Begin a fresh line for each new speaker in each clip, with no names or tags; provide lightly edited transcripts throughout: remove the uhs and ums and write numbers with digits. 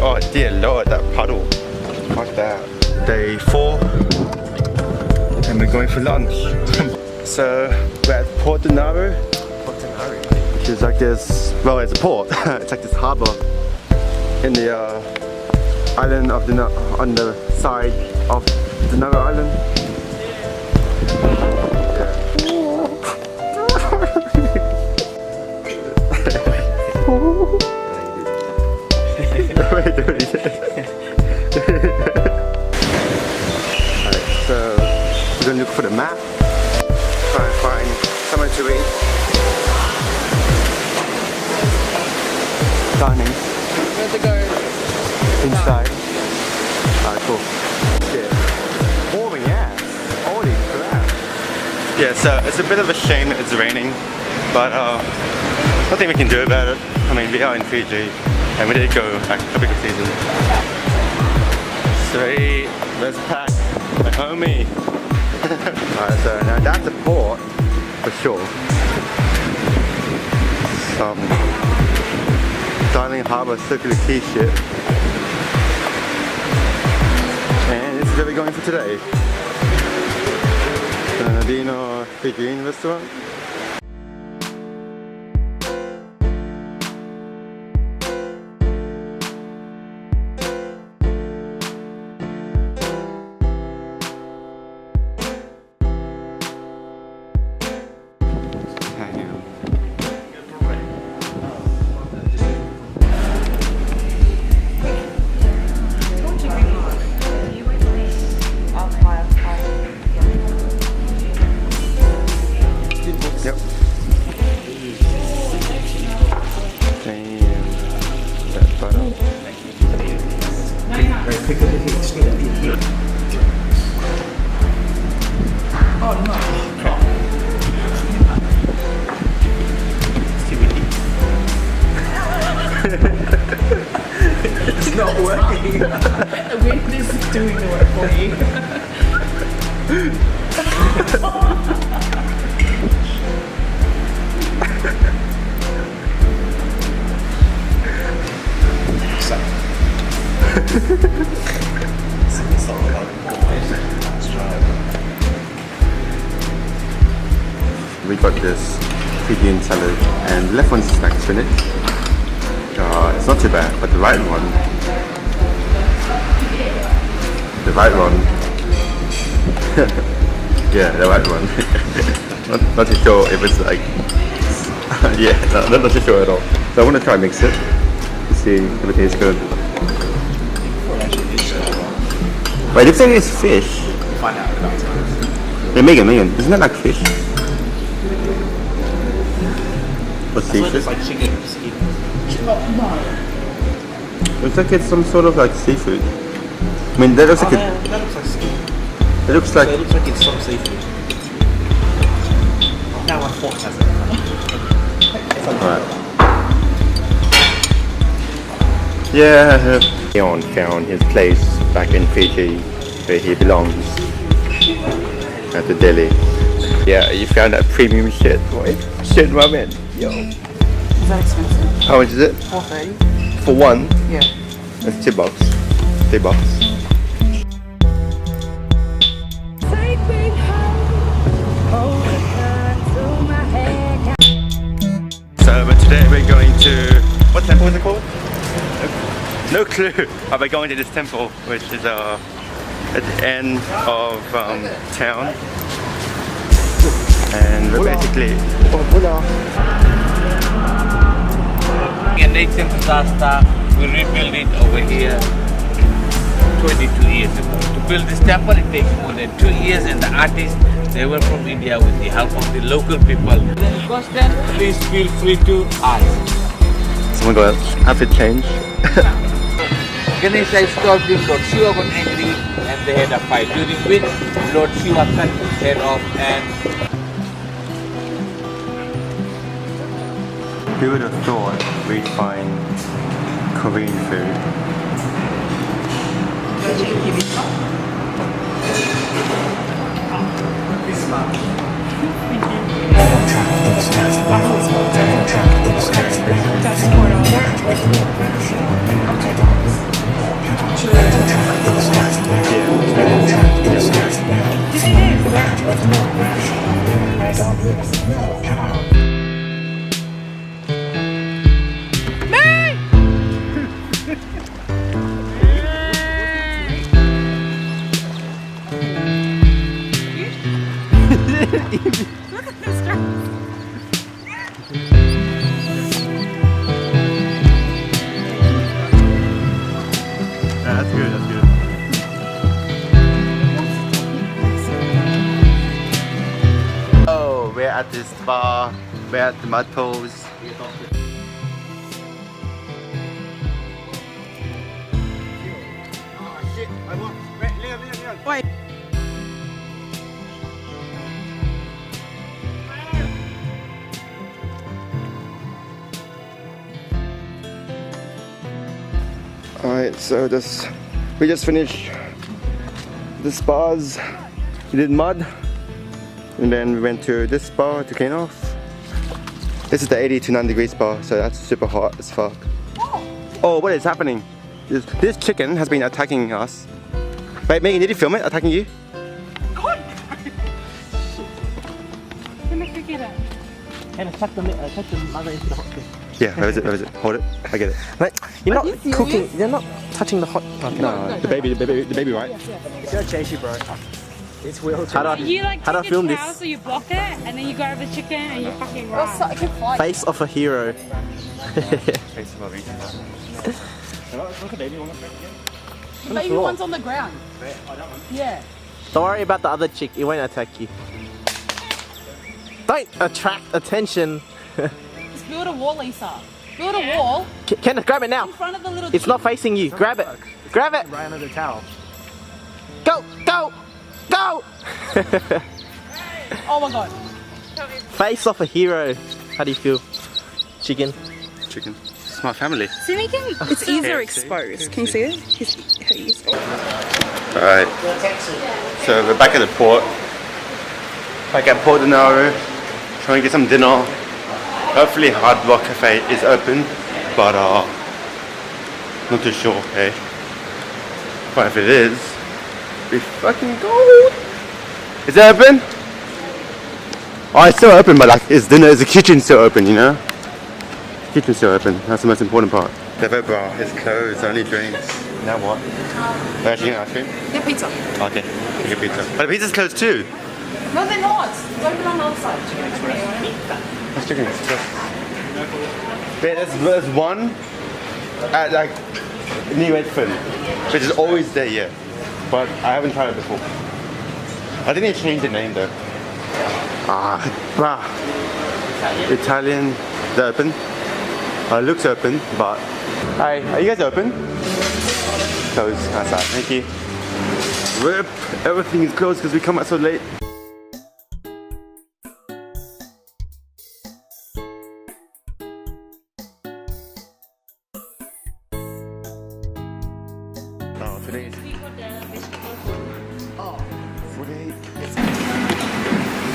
Oh dear lord, that puddle. Fuck that. Day 4 and we're going for lunch. So we're at Port Denarau. Which is like this, well it's a port, it's like this harbour in the island of Denarau, on the side of Denarau Island. Alright, so we're gonna look for the map, try and find somewhere to eat. Dining.
Where to go?
Inside. Alright, cool. Yeah. Boring ass. Holy crap. Yeah, so it's a bit of a shame that it's raining, but nothing we can do about it. I mean, we are in Fiji, and we did go at a bigger season. Sweet, let's pack. My homie. Alright, so now that's a port, for sure. Some Darling Harbour Circular Quay shit. And this is where we're going for today. The Nadi Town restaurant. Yep. Damn. That's butter.
Oh no. It's not working. The wind is doing the work for you.
We got this Fijian salad and the left one's snack spinach. It's not too bad, but the right one, yeah, the right one. not too sure if it's like, yeah, not too sure at all. So I want to try and mix it to see if it tastes good. But it looks like it's fish.
Find out about it.
Yeah, Megan, isn't that like fish? Or seafood?
It's like chicken skin. No.
Looks like it's some sort of like seafood. I mean, that looks like
That looks like skin.
it looks like.
So it looks like it's some seafood. Now my fork has it.
Alright. Yeah, Leon found his place back in Fiji where he belongs. At the deli. Yeah, you found that premium shit, boy. Shit ramen. Yo.
Is that expensive?
How much is it?
$4.30.
For one?
Yeah.
That's $2. $3. So, but today we're going to, what temple is it called? No clue. But we're going to this temple, which is at the end of town. And we're basically,
An ancient disaster, we rebuilt it over here 22 years ago. To build this temple, it takes more than 2 years, and the artists, they were from India with the help of the local people. Then question, please feel free to ask.
someone got outfit change.
Ganesha stopped him, Lord Shiva got angry, and they had a fight, during which Lord Shiva cut his head off and
Who would have thought we'd find Korean food?
That's
That's good, that's good. Oh, we're at this bar, we're at the mud pools.
Wait.
Alright, so we just finished the spas. We did mud, and then we went to this spa to clean off. This is the 80 to 90 degree spa, so that's super hot as fuck. Oh, what is happening? This chicken has been attacking us. Wait, Megan, did you film it attacking you?
And chuck the mother into the hot thing.
Yeah, where is it? Where is it? Hold it. I get it.
Like, you're not cooking. You're not touching the hot.
No, the baby, right?
Don't chase you, bro. It's will. How do
You like
how do I
take
film
a
this?
towel so you block it, and then you grab the chicken and you fucking run.
Face of a hero.
The baby one's on the ground. Yeah.
Don't worry about the other chick. It won't attack you. Don't attract attention.
Just build a wall, Lisa. Build a wall
Kenneth, grab it now.
in front of the little
It's not facing you. Grab it. Grab it.
Right under the towel.
Go. Go. Go.
Oh my god.
Face of a hero. How do you feel? Chicken.
Chicken. It's my family.
Simi can. Its ears are exposed. Can you see it? Her ears.
Alright, so we're back at the port. Back at Port Denarau, trying to get some dinner. Hopefully Hard Rock Cafe is open, but not too sure, eh? But if it is, we fucking go. Is it open? Oh, it's still open, but like, is the kitchen still open, you know? Kitchen's still open, that's the most important part. The bar is closed, only drinks. Now what? We're actually getting ice cream?
Yeah, pizza.
Okay, we get pizza. But the pizza's closed too.
No, they're not. It's open on the other side.
That's chicken express. There's one at like New Edford, which is always there, yeah. But I haven't tried it before. I think they changed the name though. Italian, they're open. It looks open, but... Hi, are you guys open? Closed, outside, thank you. RIP, everything is closed because we come out so late. Oh, today is... Today is...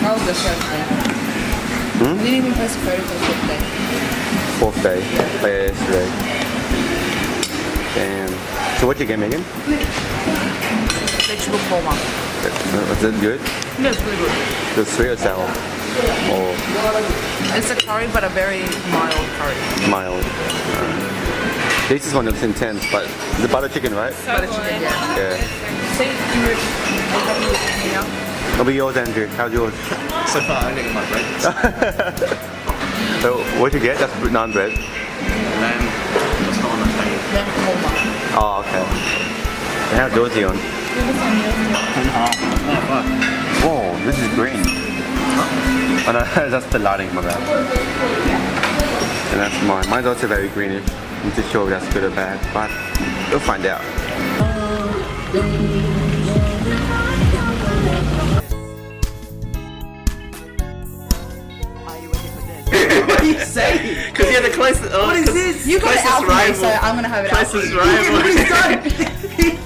How was the first day? You didn't even post a photo for the fifth day.
Fourth day, yesterday. Damn. So what you get, Megan?
Vegetable korma.
Was it good?
No, it's really good.
The sweet or sour? Or
It's a curry, but a very mild curry.
mild? This one looks intense, but it's a butter chicken, right?
Butter chicken, yeah.
Yeah.
See, you yeah.
It'll be yours, Andrew. How's yours?
So far, I think my bread.
So what you get? That's naan bread.
Lamb. What's not on the plate?
Lamb korma.
Oh, okay. And how's yours, Dion? Whoa, this is green. Oh no, that's the lighting, my bad. And that's mine. Mine's also very greenish. I'm not sure if that's good or bad, but we'll find out.
What are you saying? Because you're the closest. Oh,
What is this? You got it out for me, so I'm gonna have it out.
Closest rival.
What he's done?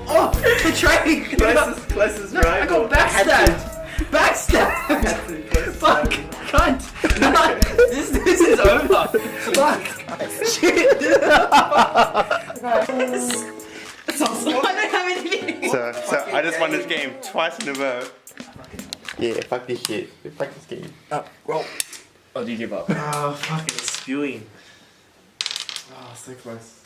Oh, betraying.
Closest rival.
I got backstabbed. Backstabbed. Fuck. Cunt. No, this is over. Fuck. Shit. It's awesome. I don't have anything.
So I just won this game twice in a row. Yeah, fuck this shit. Fuck this game.
Oh, do you give up?
Oh, fucking spewing.
Oh, so close.